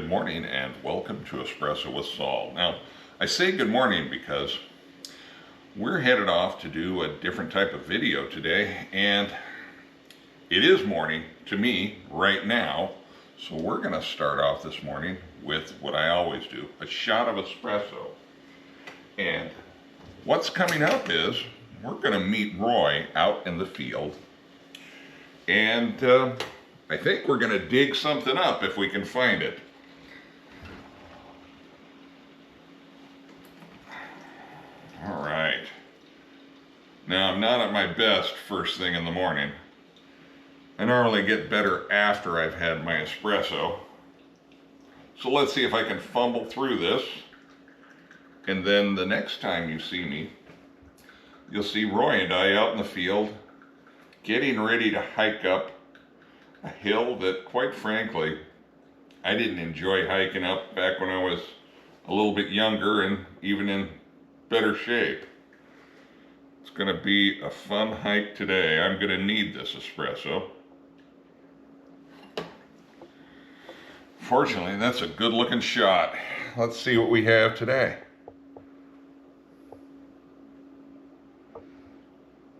Good morning and welcome to Espresso with Saul. Now, I say good morning because we're headed off to do a different type of video today, and it is morning to me right now. So we're going to start off this morning with what I always do, a shot of espresso. And what's coming up is we're going to meet Roy out in the field, and I think we're going to dig something up if we can find it. All right. Now, I'm not at my best first thing in the morning. I normally get better after I've had my espresso. So let's see if I can fumble through this. And then the next time you see me, you'll see Roy and I out in the field getting ready to hike up a hill that, quite frankly, I didn't enjoy hiking up back when I was a little bit younger and even in better shape. It's going to be a fun hike today. I'm going to need this espresso. Fortunately, that's a good looking shot. Let's see what we have today.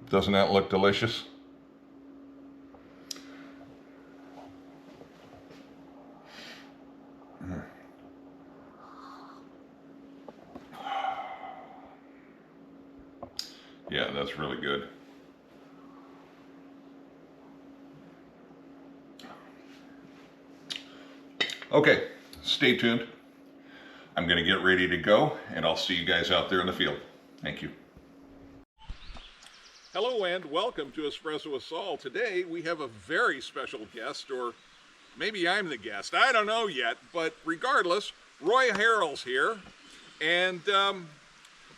Doesn't that look delicious? Yeah, that's really good. Okay, stay tuned. I'm going to get ready to go, and I'll see you guys out there in the field. Thank you. Hello and welcome to Espresso with Saul. Today we have a very special guest, or maybe I'm the guest. I don't know yet, but regardless, Roy Harrells here, and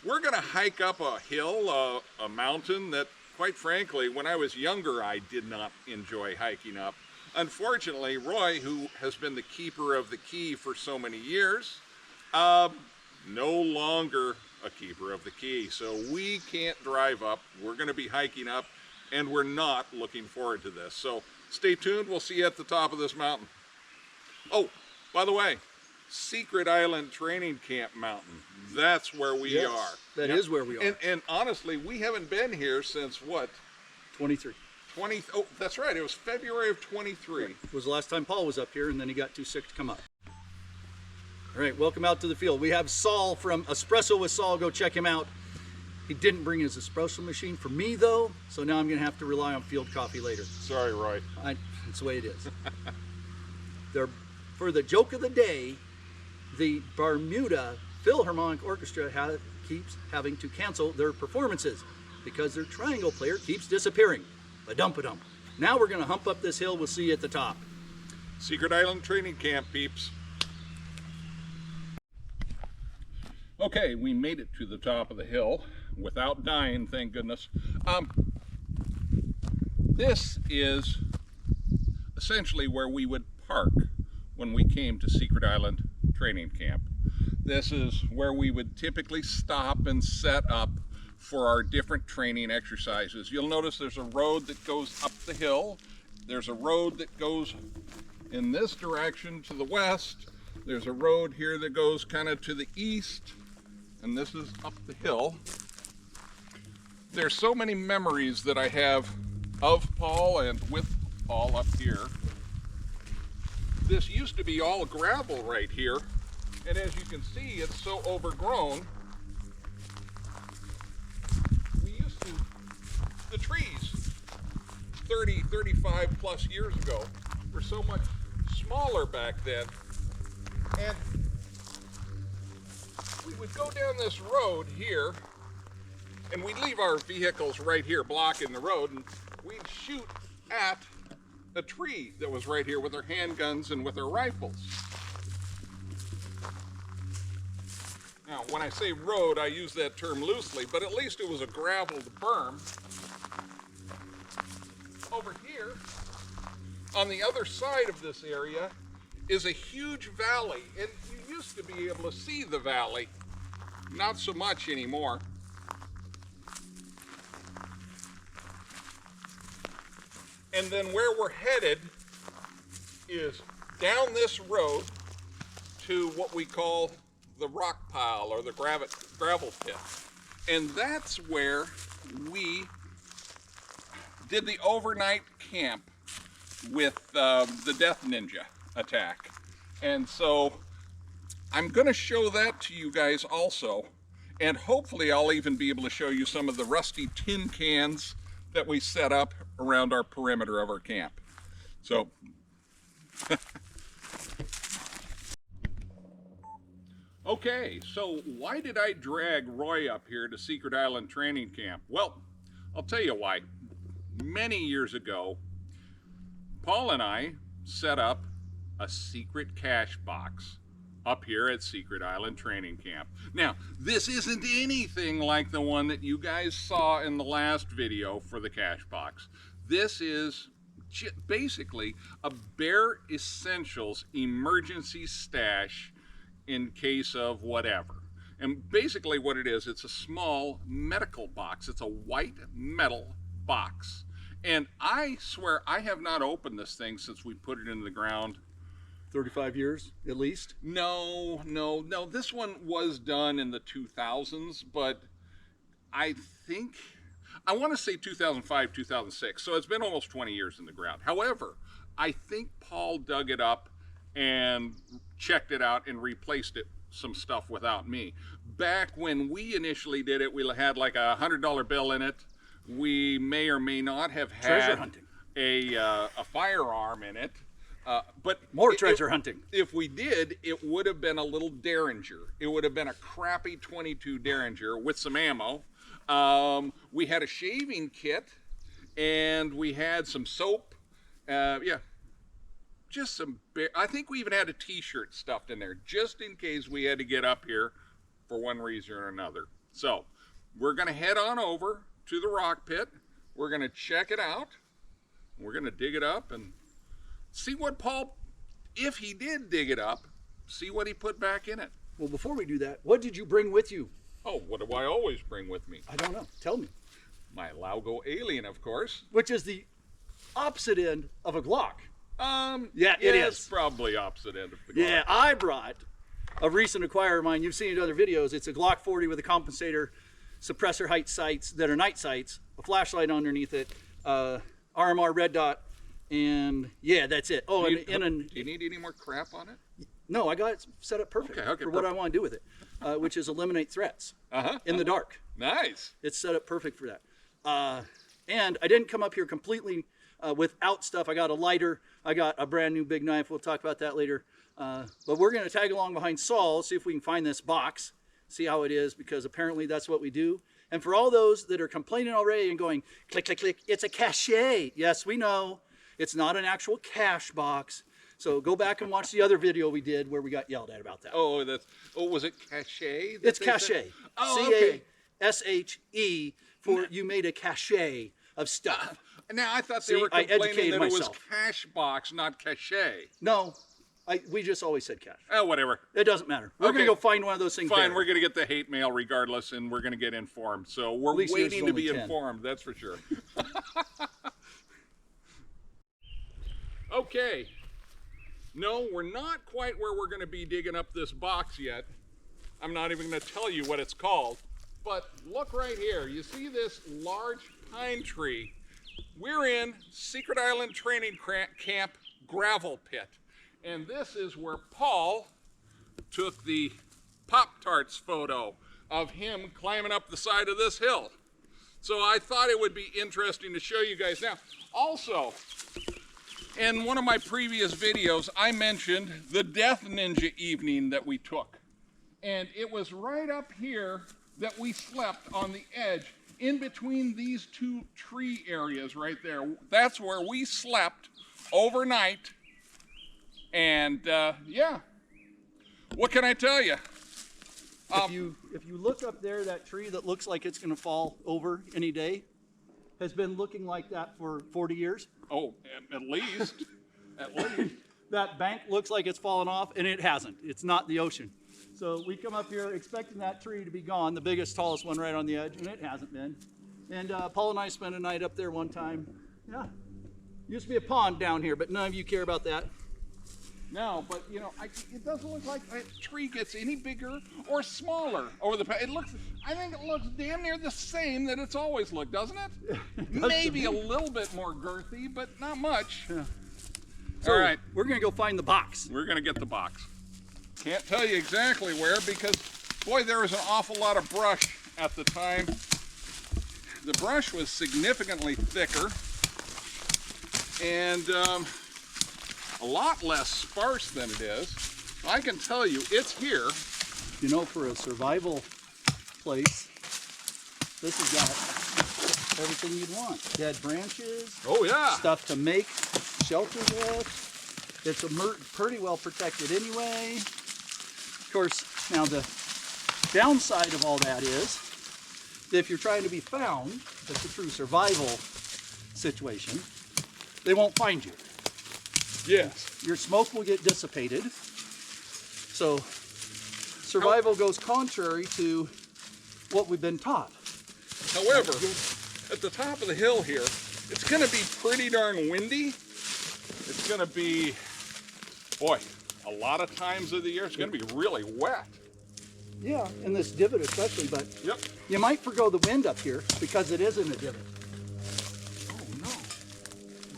we're going to hike up a hill, a mountain that, quite frankly, when I was younger, I did not enjoy hiking up. Unfortunately, Roy, who has been the keeper of the key for so many years, no longer a keeper of the key. So we can't drive up. We're going to be hiking up, and we're not looking forward to this. So stay tuned. We'll see you at the top of this mountain. Oh, by the way, Secret Island Training Camp Mountain. That's where we are. That is where we are. And honestly, we haven't been here since what? 23. Oh, that's right. It was February of 23. Right. It was the last time Paul was up here, and then he got too sick to come up. All right, welcome out to the field. We have Saul from Espresso with Saul. Go check him out. He didn't bring his espresso machine for me, though, so now I'm going to have to rely on field coffee later. Sorry, Roy. That's the way it is. For the joke of the day, the Bermuda Philharmonic Orchestra keeps having to cancel their performances because their triangle player keeps disappearing. Ba-dump-a-dump. Now we're going to hump up this hill. We'll see you at the top. Secret Island Training Camp, peeps. Okay, we made it to the top of the hill without dying, thank goodness. This is essentially where we would park when we came to Secret Island Training Camp. This is where we would typically stop and set up for our different training exercises. You'll notice there's a road that goes up the hill. There's a road that goes in this direction to the west. There's a road here that goes kind of to the east, and this is up the hill. There's so many memories that I have of Paul and with Paul up here. This used to be all gravel right here, and as you can see, it's so overgrown. The trees 30, 35 plus years ago were so much smaller back then, and we would go down this road here, and we'd leave our vehicles right here blocking the road, and we'd shoot at a tree that was right here with our handguns and with our rifles. Now, when I say road, I use that term loosely, but at least it was a graveled berm. Over here, on the other side of this area, is a huge valley, and you used to be able to see the valley. Not so much anymore. And then where we're headed is down this road to what we call the rock pile or the gravel pit. And that's where we did the overnight camp with the Death Ninja attack. And so I'm going to show that to you guys also. And hopefully I'll even be able to show you some of the rusty tin cans that we set up around our perimeter of our camp. So, okay, so why did I drag Roy up here to Secret Island Training Camp? Well, I'll tell you why. Many years ago, Paul and I set up a secret cache box up here at Secret Island Training Camp. Now, this isn't anything like the one that you guys saw in the last video for the cache box. This is basically a bare essentials emergency stash in case of whatever. And basically what it is, it's a small medical box. It's a white metal box. And I swear I have not opened this thing since we put it in the ground. 35 years at least? No. This one was done in the 2000s, but I want to say 2005, 2006. So it's been almost 20 years in the ground. However, I think Paul dug it up and checked it out and replaced it some stuff without me. Back when we initially did it, we had like a $100 bill in it. We may or may not have had treasure hunting. A firearm in it. But more treasure hunting. If we did, it would have been a little Derringer. It would have been a crappy 22 Derringer with some ammo. We had a shaving kit, and we had some soap. Just some. I think we even had a T-shirt stuffed in there, just in case we had to get up here for one reason or another. So we're going to head on over to the rock pit. We're going to check it out. We're going to dig it up and see what Paul, if he did dig it up, see what he put back in it. Well, before we do that, what did you bring with you? Oh, what do I always bring with me? I don't know. Tell me. My Laugo Alien, of course. Which is the opposite end of a Glock. Yeah, it is. It's probably opposite end of the Glock. Yeah, I brought a recent acquire of mine. You've seen it in other videos. It's a Glock 40 with a compensator, suppressor height sights that are night sights, a flashlight underneath it, RMR red dot, and yeah, that's it. Oh, do you need any more crap on it? No, I got it set up perfect for what I want to do with it, which is eliminate threats in the dark. Nice. It's set up perfect for that. And I didn't come up here completely without stuff. I got a lighter. I got a brand new big knife. We'll talk about that later. But we're going to tag along behind Saul, see if we can find this box, see how it is, because apparently that's what we do. And for all those that are complaining already and going, click, click, click, it's a cache. Yes, we know. It's not an actual cache box. So go back and watch the other video we did where we got yelled at about that. Oh, was it cache? It's cache. Oh, okay. C-A-S-H-E for you made a cache of stuff. Now I thought they were complaining that myself. It was cache box, not cache. No, we just always said cache. Oh, whatever. It doesn't matter. We're going to go find one of those things. Fine, there. we're going to get the hate mail regardless, and we're going to get informed. So we're waiting to be 10. informed, that's for sure. Okay. No, we're not quite where we're going to be digging up this box yet. I'm not even going to tell you what it's called. But look right here. You see this large pine tree? We're in Secret Island Training Camp gravel pit. And this is where Paul took the Pop-Tarts photo of him climbing up the side of this hill. So I thought it would be interesting to show you guys. Now, also, in one of my previous videos, I mentioned the Death Ninja evening that we took. And it was right up here that we slept on the edge, in between these two tree areas right there. That's where we slept overnight. And yeah, what can I tell you? If you look up there, that tree that looks like it's going to fall over any day has been looking like that for 40 years. Oh, at least. At least. That bank looks like it's fallen off, and it hasn't. It's not the ocean. So we come up here expecting that tree to be gone, the biggest, tallest one right on the edge, and it hasn't been. And Paul and I spent a night up there one time. Yeah, used to be a pond down here, but none of you care about that. No, but you know, it doesn't look like that tree gets any bigger or smaller over the past. I think it looks damn near the same that it's always looked, doesn't it? Maybe a little bit more girthy, but not much. Yeah. So, all right, we're gonna go find the box. we're gonna get the box. Can't tell you exactly where because, boy, there was an awful lot of brush at the time. The brush was significantly thicker and a lot less sparse than it is. I can tell you, it's here. You know, for a survival place, this has got everything you'd want. Dead branches, Oh yeah. stuff to make shelter with. It's pretty well protected anyway. Of course, now the downside of all that is, if you're trying to be found, it's a true survival situation, they won't find you. Yes. Your smoke will get dissipated. So survival goes contrary to what we've been taught. However, at the top of the hill here, it's going to be pretty darn windy. It's going to be, boy, a lot of times of the year it's going to be really wet. Yeah, in this divot especially, but Yep. you might forgo the wind up here because it is in a divot. Oh no. Is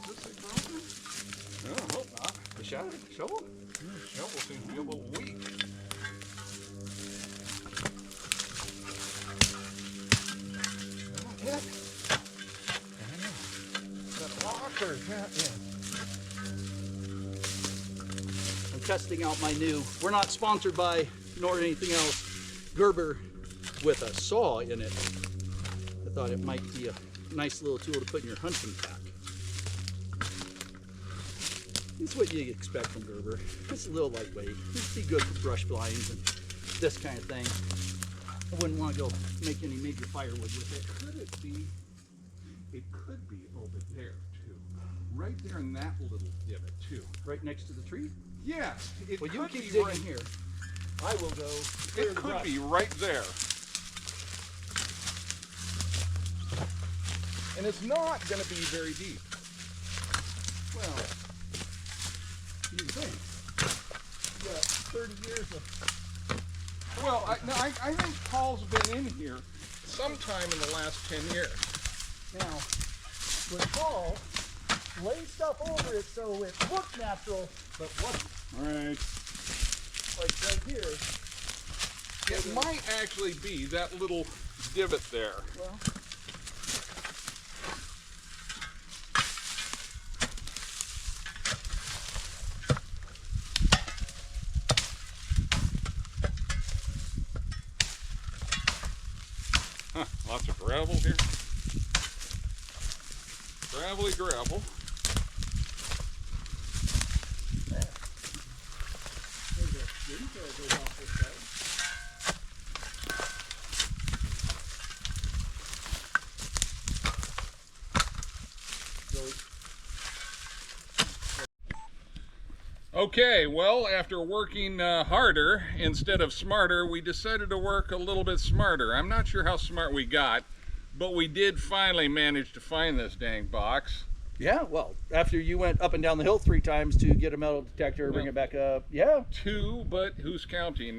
this thing broken? No, I hope not. The shovel? The shovel seems to be a little weak. Yeah. Is that rock or is that? Yeah. I'm testing out my new, we're not sponsored by nor anything else, Gerber with a saw in it. I thought it might be a nice little tool to put in your hunting pack. It's what you expect from Gerber. It's a little lightweight. It'd be good for brush blinds and this kind of thing. I wouldn't want to go make any major firewood with it. Could it be? It could be over there too. Right there in that little divot too. Right next to the tree? Yes. It Well, you could keep be digging right here. I will go clear It the could brush. be right there. And it's not going to be very deep. Well, you think. You got 30 years of... Well, I think Paul's been in here sometime in the last 10 years. Now, with Paul, lay stuff over it so it looked natural, but wasn't. All right. Like right here. It might actually be that little divot there. Well, Huh, lots of gravel here. Gravelly gravel. there's a green tail goes off this side. Okay, well, after working harder instead of smarter, we decided to work a little bit smarter. I'm not sure how smart we got, but we did finally manage to find this dang box. Yeah, well, after you went up and down the hill 3 times to get a metal detector, bring it back up, yeah. 2, but who's counting?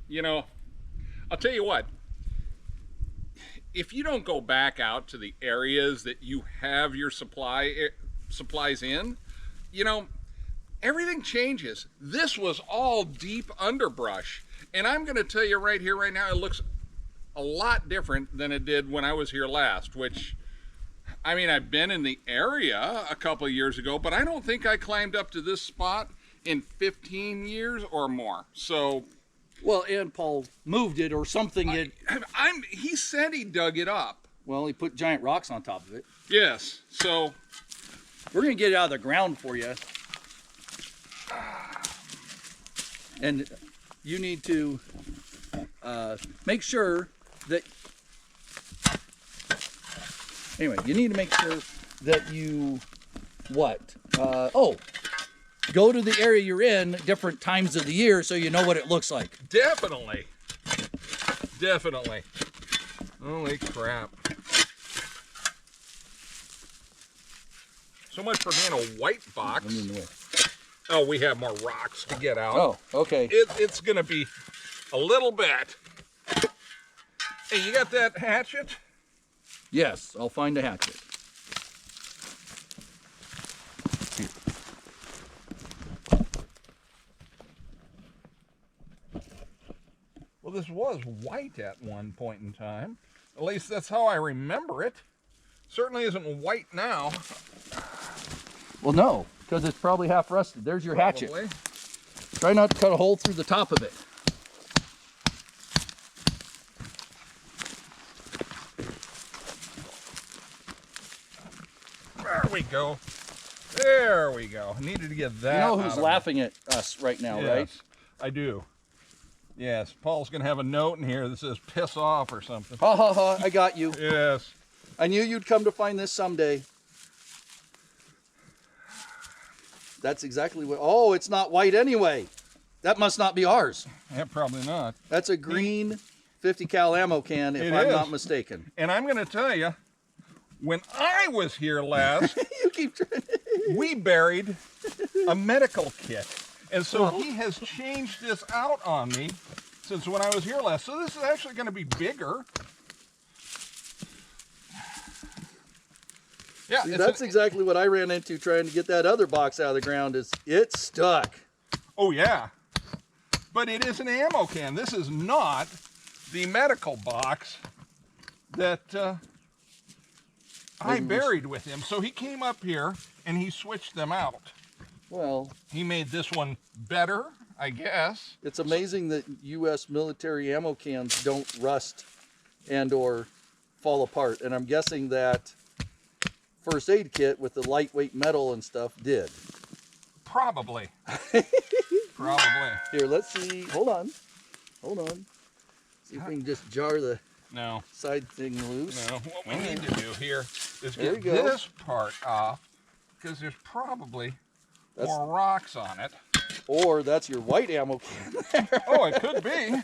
You know, I'll tell you what. If you don't go back out to the areas that you have your supplies in, you know, everything changes. This was all deep underbrush. And I'm going to tell you right here, right now, it looks a lot different than it did when I was here last, which, I mean, I've been in the area a couple of years ago, but I don't think I climbed up to this spot in 15 years or more. So, Well, and Paul moved it or something. he said he dug it up. Well, he put giant rocks on top of it. Yes, so We're going to get it out of the ground for you. And you need to make sure that, anyway, you need to make sure that you, go to the area you're in different times of the year so you know what it looks like. definitely. Holy crap. So much for being a white box. Oh, we have more rocks to get out. Oh, okay. It's going to be a little bit. Hey, you got that hatchet? Yes, I'll find a hatchet. Here. Well, this was white at one point in time. At least that's how I remember it. Certainly isn't white now. Well, no, because it's probably half rusted. There's your hatchet. Probably. Try not to cut a hole through the top of it. There we go. There we go. I needed to get that. You know out who's of laughing at us right now, it. right? Yes, I do. Yes, Paul's going to have a note in here that says piss off or something. Ha ha ha, I got you. Yes. I knew you'd come to find this someday. That's exactly what, oh, it's not white anyway. That must not be ours. Yeah, probably not. That's a green 50 cal ammo can, if I'm not mistaken. And I'm going to tell you, when I was here last, You keep trying. we buried a medical kit. And so he has changed this out on me since when I was here last. So this is actually going to be bigger. Yeah, See, that's exactly what I ran into trying to get that other box out of the ground. Is it's stuck. Oh, yeah. But it is an ammo can. This is not the medical box that I buried with him. So he came up here and he switched them out. Well, He made this one better, I guess. it's amazing that U.S. military ammo cans don't rust and or fall apart. And I'm guessing that first aid kit with the lightweight metal and stuff did. Probably. Probably. Here, let's see. Hold on. Hold on. See if we can just jar the No. side thing loose. No. What we need to do here is There get you go. this part off because there's probably more rocks on it. Or that's your white ammo can. Oh, it could be.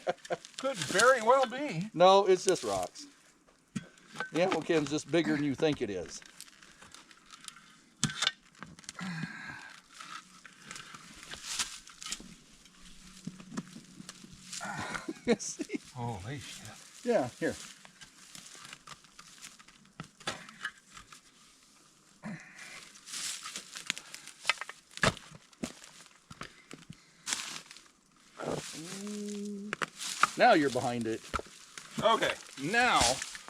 Could very well be. No, it's just rocks. The ammo can's just bigger than you think it is. See? Holy shit. Yeah, here. Now you're behind it. Okay, now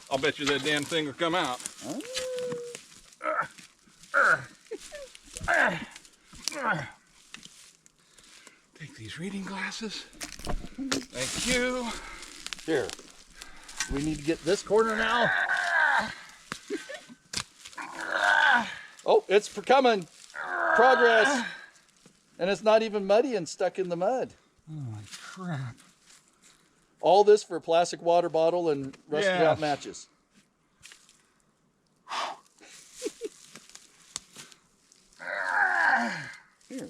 I'll bet you that damn thing will come out. Take these reading glasses. Thank you. Here. We need to get this corner now. Oh, it's coming. Progress. And it's not even muddy and stuck in the mud. Holy crap. All this for a plastic water bottle and rusted Yes. out matches. Here.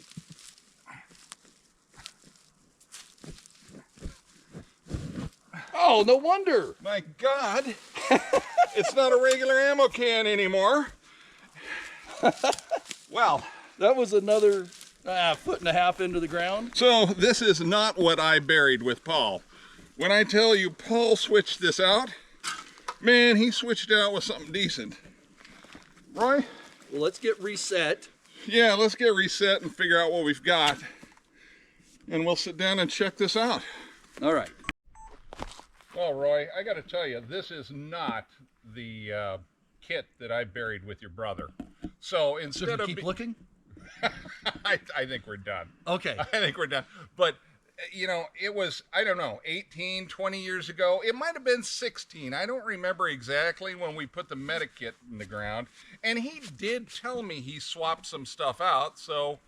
Oh, no wonder. My God. It's not a regular ammo can anymore. Well, That was another foot and a half into the ground. so this is not what I buried with Paul. When I tell you Paul switched this out, man, he switched it out with something decent. Roy? Well, let's get reset. Yeah, let's get reset and figure out what we've got. And we'll sit down and check this out. All right. Well, Roy, I got to tell you, this is not the kit that I buried with your brother. So instead Should we of keep looking? I think we're done. Okay. I think we're done. But, you know, it was, I don't know, 18, 20 years ago. It might have been 16. I don't remember exactly when we put the medikit in the ground. And he did tell me he swapped some stuff out. So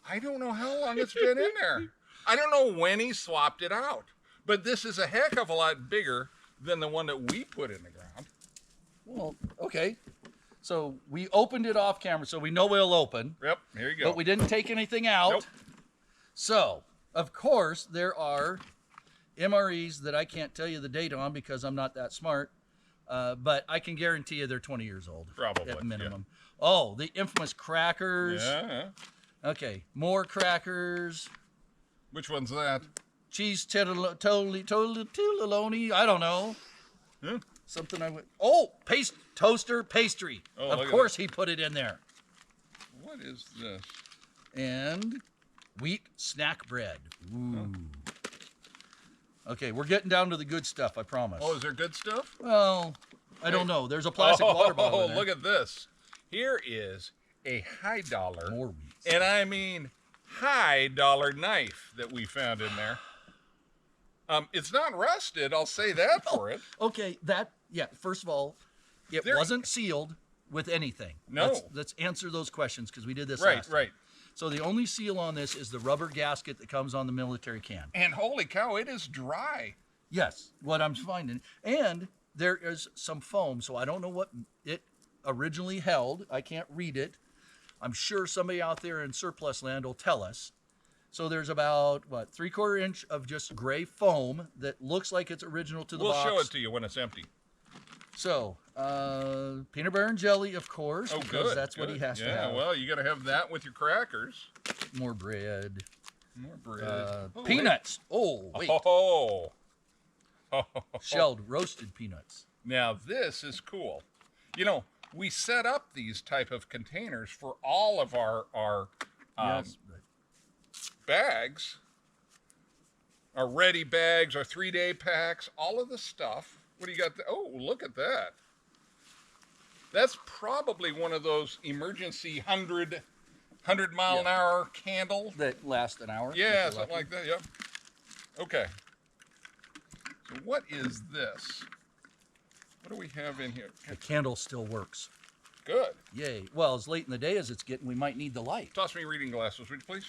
I don't know how long it's been in there. I don't know when he swapped it out. But this is a heck of a lot bigger than the one that we put in the ground. Well, okay. So we opened it off camera, so we know it'll open. Yep, here you go. But we didn't take anything out. Nope. So, of course, there are MREs that I can't tell you the date on because I'm not that smart. But I can guarantee you they're 20 years old. Probably, At minimum. Oh, the infamous crackers. Yeah. Okay, more crackers. Which one's that? Cheese totally, I don't know. Huh? Something I went. Oh, toaster pastry. Oh, of course he put it in there. What is this? And wheat snack bread. Ooh. Okay, we're getting down to the good stuff, I promise. Oh, is there good stuff? Well, I don't know. There's a plastic water bottle in there. Look at this. Here is a high dollar. More wheat. And I mean high dollar knife that we found in there. It's not rusted, I'll say that for it. Okay, first of all, it wasn't sealed with anything. No. Let's answer those questions because we did this Right, last time. right. So the only seal on this is the rubber gasket that comes on the military can. And holy cow, it is dry. Yes, what I'm finding. And there is some foam, so I don't know what it originally held. I can't read it. I'm sure somebody out there in surplus land will tell us. So there's about, 3/4 inch of just gray foam that looks like it's original to the box. We'll show it to you when it's empty. So, peanut butter and jelly, of course. Oh, because good. that's what he has to have. Yeah, well, you got to have that with your crackers. More bread. More bread. Peanuts. Oh, wait. Oh. Shelled roasted peanuts. Now, this is cool. You know, we set up these type of containers for all of our Yes. bags, our ready bags, our 3-day packs, all of the stuff. What do you got? Oh, look at that. That's probably one of those emergency 100 mile an hour candle. That last an hour. Yeah, something like that, yep. Okay. So what is this? What do we have in here? The candle still works. Good. Yay. Well, as late in the day as it's getting, we might need the light. Toss me reading glasses, would you please?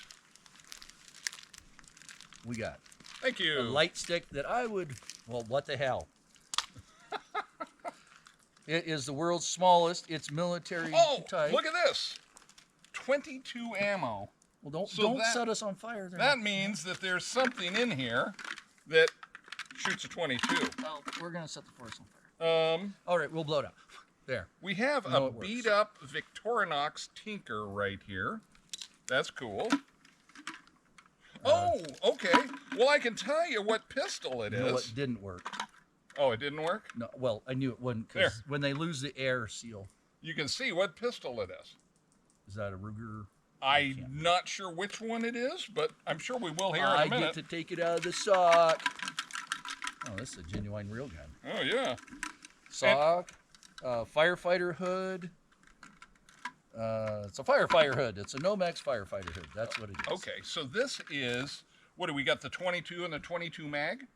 We got Thank you. a light stick that I would, well, what the hell? It is the world's smallest. It's military type. Look at this. 22 ammo. Well, don't So set us on fire there. That means that there's something in here that shoots a 22. Well, we're going to set the forest on fire. All right, we'll blow it out. There. We have a beat-up Victorinox Tinker right here. That's cool. Oh, okay. Well, I can tell you what pistol it is. No, it didn't work. Oh, it didn't work? No, well, I knew it wouldn't because when they lose the air seal. You can see what pistol it is. Is that a Ruger? I'm not sure which one it is, but I'm sure we will hear in a I minute. get to take it out of the sock. Oh, this is a genuine real gun. Oh, yeah. Sock, firefighter hood. It's a firefighter hood. It's a Nomex firefighter hood. That's what it is. Okay, so this is, what do we got, the 22 and the 22 mag?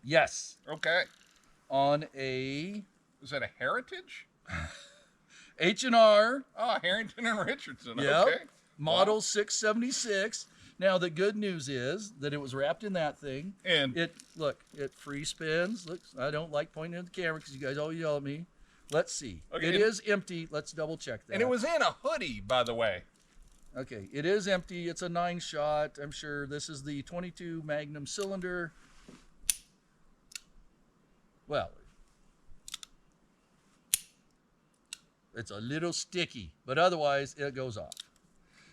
Yes. Okay. On a Is that a Heritage? H&R. Oh, Harrington and Richardson. Yep. Okay. Model 676. Now the good news is that it was wrapped in that thing. And it free spins. Look, I don't like pointing at the camera because you guys always yell at me. Let's see. Okay, it is empty. Let's double check that. And it was in a hoodie, by the way. Okay, it is empty. It's a 9-shot. I'm sure this is the 22 Magnum cylinder. Well, it's a little sticky, but otherwise it goes off.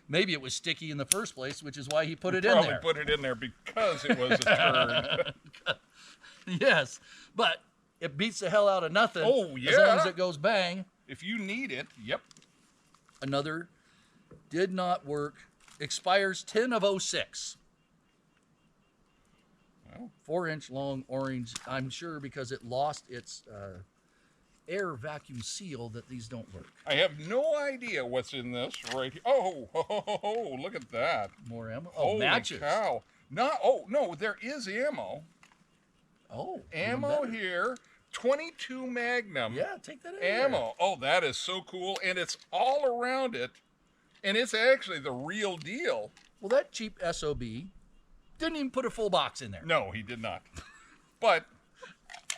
Maybe it was sticky in the first place, which is why he put it in there. Probably put it in there because it was a turd. Yes, but it beats the hell out of nothing. Oh, yeah. As long as it goes bang. If you need it, yep. Another did not work. Expires 10 of 06. Well, 4-inch long orange. I'm sure because it lost its air vacuum seal that these don't work. I have no idea what's in this right here. Oh, look at that. More ammo. Holy matches. cow. No, there is ammo. Oh, Ammo here. 22 Magnum. Yeah, take that ammo. Oh, that is so cool. And it's all around it. And it's actually the real deal. Well, that cheap SOB didn't even put a full box in there. No, he did not. But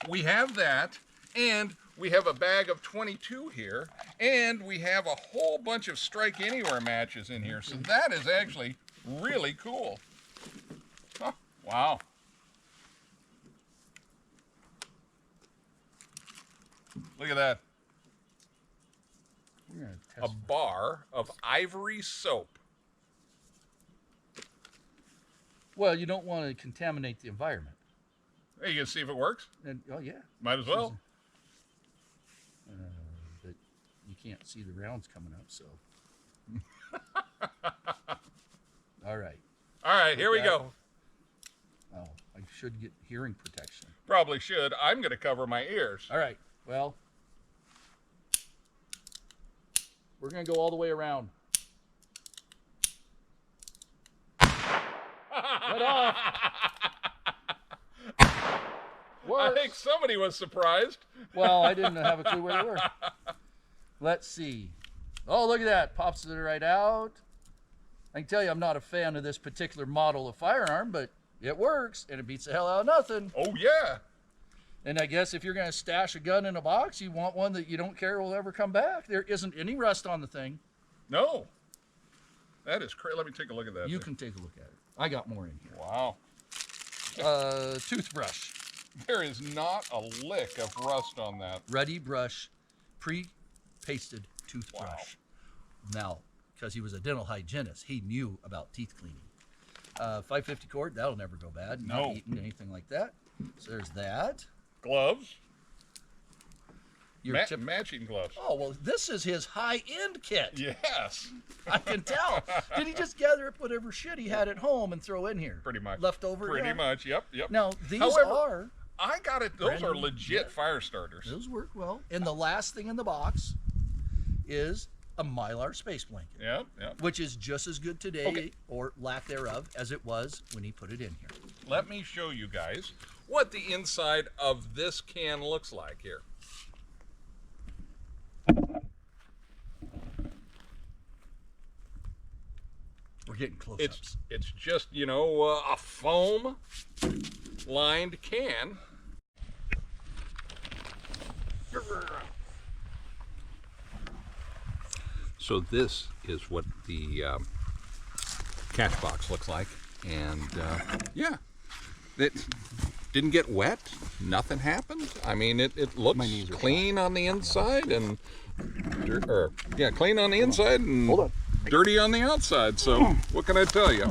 we have that, and we have a bag of 22 here, and we have a whole bunch of Strike Anywhere matches in here. So that is actually really cool. Huh, wow. Look at that. We're gonna A test bar of Ivory soap. Well, you don't want to contaminate the environment. Hey, you can see if it works? And oh yeah, Might as well. but you can't see the rounds coming up, so. All right. All right, here we go. Oh, I should get hearing protection. Probably should. I'm going to cover my ears. All right. Well, we're going to go all the way around. Went off. I think somebody was surprised. Well, I didn't have a clue where they were. Let's see. Oh, look at that. Pops it right out. I can tell you I'm not a fan of this particular model of firearm, but it works, and it beats the hell out of nothing. Oh, yeah. And I guess if you're going to stash a gun in a box, you want one that you don't care will ever come back. There isn't any rust on the thing. No. That is crazy. Let me take a look at that. You can take a look at it. I got more in here. Wow. Toothbrush. There is not a lick of rust on that. Ready brush, pre-pasted toothbrush. Wow. Now, because he was a dental hygienist, he knew about teeth cleaning. 550 cord, that'll never go bad. No. Not eaten, anything like that. So there's that. Gloves. Your matching gloves. Oh, well, this is his high-end kit. Yes. I can tell. Did he just gather up whatever shit he had at home and throw in here? Pretty much. Leftover? Pretty Yeah. much, yep. Now, these However, are... I got it. Those are legit fire starters. Those work well. And the last thing in the box is a Mylar space blanket. Yep, yep. Which is just as good today, Okay. or lack thereof, as it was when he put it in here. Let me show you guys what the inside of this can looks like here. We're getting close-ups. It's just, you know, a foam lined can. So this is what the catch box looks like, and yeah, it didn't get wet. Nothing happened. I mean, it looks clean on the inside and clean on the inside and dirty on the outside. So what can I tell you?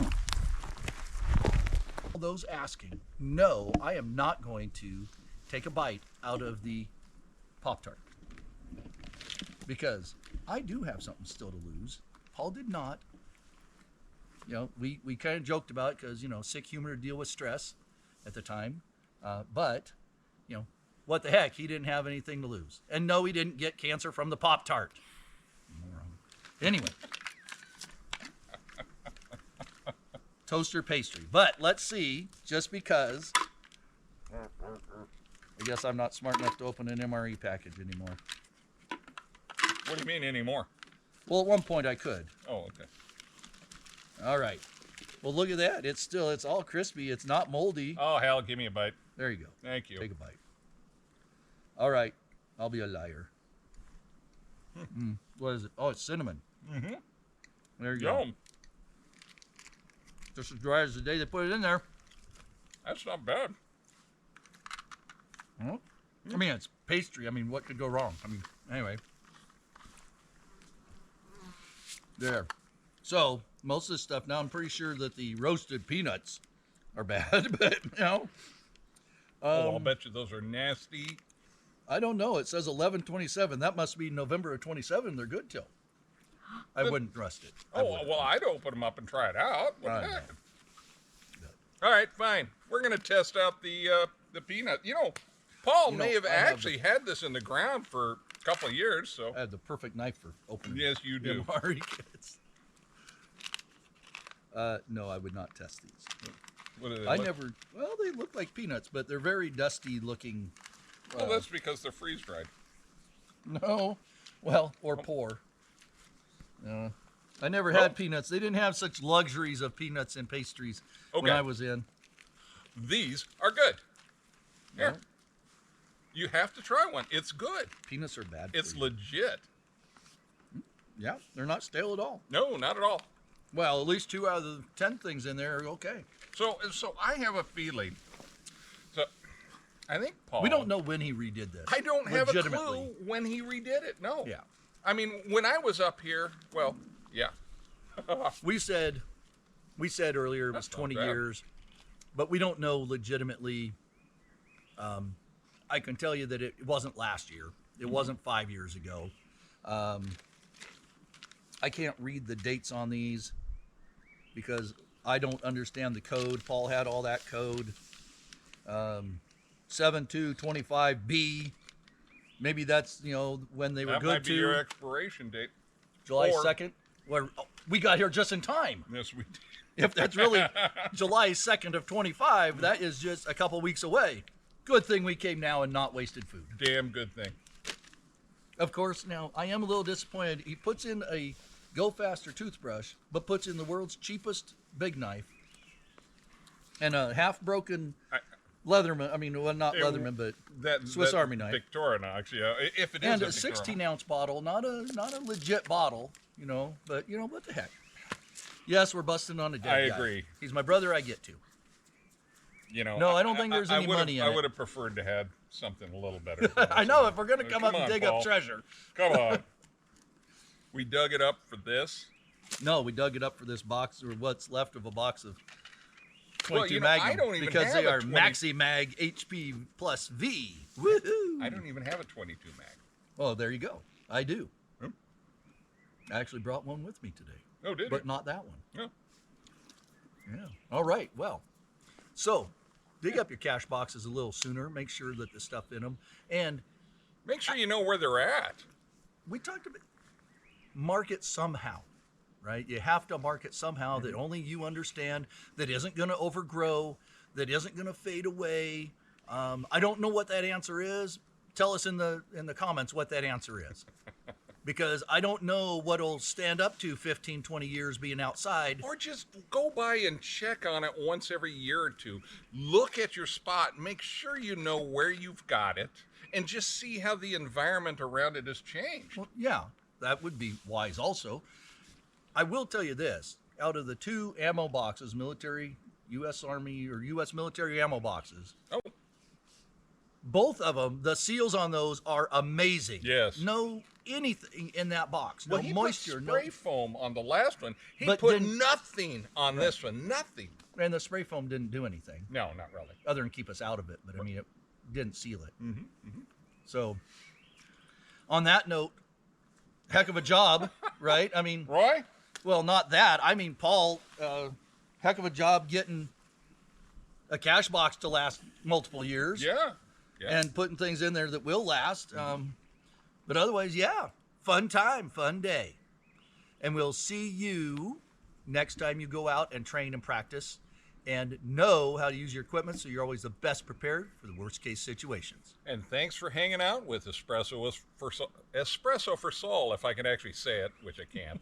All those asking, no, I am not going to take a bite out of the Pop-Tart, because I do have something still to lose. Paul did not. You know, we kind of joked about it because, you know, sick humor to deal with stress at the time. But, you know, what the heck? He didn't have anything to lose. And no, he didn't get cancer from the Pop-Tart. Anyway. Toaster pastry. But let's see, just because I guess I'm not smart enough to open an MRE package anymore. What do you mean anymore? Well, at one point I could. Oh, okay. All right. Well, look at that. It's all crispy. It's not moldy. Oh, hell, give me a bite. There you go. Thank you. Take a bite. All right. I'll be a liar. What is it? Oh, it's cinnamon. Mm-hmm. There you go. Yum. Just as dry as the day they put it in there. That's not bad. Well, I mean, it's pastry. I mean, what could go wrong? I mean, anyway. There. So, most of this stuff, now I'm pretty sure that the roasted peanuts are bad, but, you know. I'll bet you those are nasty. I don't know. It says 11/27. That must be November of 27. They're good till. I wouldn't trust it. Well, I'd open them up and try it out. What the Right. heck? All right, fine. We're going to test out the peanut. You know, Paul may have actually had this in the ground for a couple of years. So I have the perfect knife for opening. Yes, you do. MRE kits. No, I would not test these. what do they I look? never. Well, they look like peanuts, but they're very dusty looking. Well, that's because they're freeze dried. No, well, or poor. I never had peanuts. They didn't have such luxuries of peanuts and pastries when I was in. These are good. Here. No. You have to try one. It's good. Peanuts are bad. It's for you. legit. Yeah, they're not stale at all. No, not at all. Well, at least 2 out of the 10 things in there are okay. So I have a feeling. So I think Paul. We don't know when he redid this. I don't have a clue when he redid it. No. Yeah. I mean, when I was up here, well, yeah. We said earlier it was That's not 20 bad. years. but we don't know legitimately. I can tell you that it wasn't last year. It wasn't 5 years ago. I can't read the dates on these because I don't understand the code. Paul had all that code. 7225B. Maybe that's, when they were That good might be to your expiration date. July Or- 2nd. Where we got here just in time. Yes, we did. If that's really July 2nd of 25, that is just a couple weeks away. Good thing we came now and not wasted food. Damn good thing. Of course, now I am a little disappointed. He puts in a Go Faster toothbrush, but puts in the world's cheapest big knife and a half-broken Leatherman. I mean, well, not Leatherman, but Swiss Army knife. Victorinox, yeah. If it is And a Victorinox. 16-ounce bottle, not a legit bottle, But what the heck? Yes, we're busting on a dead I guy. agree. He's my brother. I get to. No, I don't think there's any money in it. I would have preferred to have something a little better. than I this. know, if we're going to come up Come and on, dig Paul. up treasure. Come on. We dug it up for this. No, we dug it up for this box, or what's left of a box of 22 Well, Magnum. I don't even because have they a are 20 Maxi Mag HP plus V. Woohoo! I don't even have a 22 mag. Oh, there you go. I do. Hmm? I actually brought one with me today. Oh, did But you? not that one. No. Yeah. All right. Well, so dig up your cash boxes a little sooner. Make sure that the stuff in them. And Make sure you know where they're at. we talked about market somehow, right? You have to market somehow that only you understand, that isn't going to overgrow, that isn't going to fade away. I don't know what that answer is. Tell us in the comments what that answer is. Because I don't know what'll stand up to 15, 20 years being outside. Or just go by and check on it once every year or two. Look at your spot. Make sure you know where you've got it. And just see how the environment around it has changed. Well, yeah, that would be wise also. I will tell you this. Out of the 2 ammo boxes, military, U.S. Army or U.S. military ammo boxes, Oh, both of them, the seals on those are amazing. Yes. No anything in that box. No well, he moisture. put spray foam on the last one. He But put then- nothing on this one. Nothing. And the spray foam didn't do anything No, not really. other than keep us out of it. But I mean, it didn't seal it. Mm-hmm. So, on that note, heck of a job, right? I mean, Roy? well, not that. I mean, Paul, heck of a job getting a cash box to last multiple years. Yeah. And putting things in there that will last. But otherwise, yeah, fun time, fun day. And we'll see you next time you go out and train and practice and know how to use your equipment so you're always the best prepared for the worst case situations. And thanks for hanging out with Espresso for Saul, if I can actually say it, which I can't.